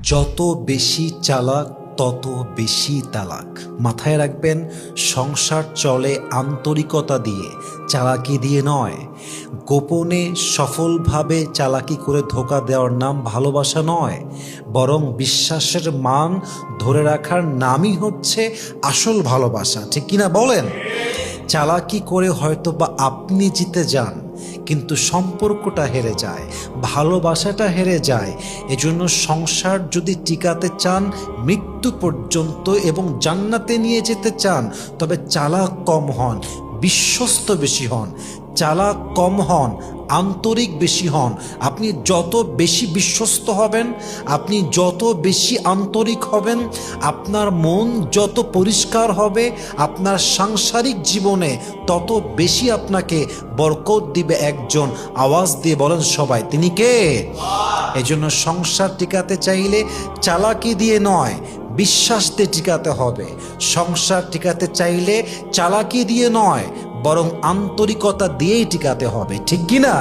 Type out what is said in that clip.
যত বেশি চালাক তত বেশি তালাক। মাথায় রাখবেন, সংসার চলে আন্তরিকতা দিয়ে, চালাকি দিয়ে নয়। গোপনে সফলভাবে চালাকি করে ধোঁকা দেওয়ার নাম ভালোবাসা নয়, বরং বিশ্বাসের মান ধরে রাখার নামই হচ্ছে আসল ভালোবাসা। ঠিক কিনা বলেন? চালাকি করে হয়তো বা আপনি জিতে যান, কিন্তু সম্পর্কটা হেরে যায়, ভালোবাসাটা হেরে যায়। এজন্য সংসার যদি টিকাতে চান মৃত্যু পর্যন্ত এবং জান্নাতে নিয়ে যেতে চান, তবে চালাক কম হন, বিশ্বস্ত বেশি হন। চালাক কম হন, আন্তরিক বেশি হন। আপনি যত বেশি বিশ্বস্ত হবেন, আপনি যত বেশি আন্তরিক হবেন, আপনার মন যত পরিষ্কার হবে, আপনার সাংসারিক জীবনে তত বেশি আপনাকে বরকত দিবে একজন। আওয়াজ দিয়ে বলেন সবাই, তিনি কে? এজন্য সংসার টিকাতে চাইলে চালাকি দিয়ে নয়, বিশ্বাস দিয়ে টিকাতে হবে। সংসার টিকাতে চাইলে চালাকি দিয়ে নয়, বরং আন্তরিকতা দিয়েই টিকাতে হবে। ঠিক কিনা?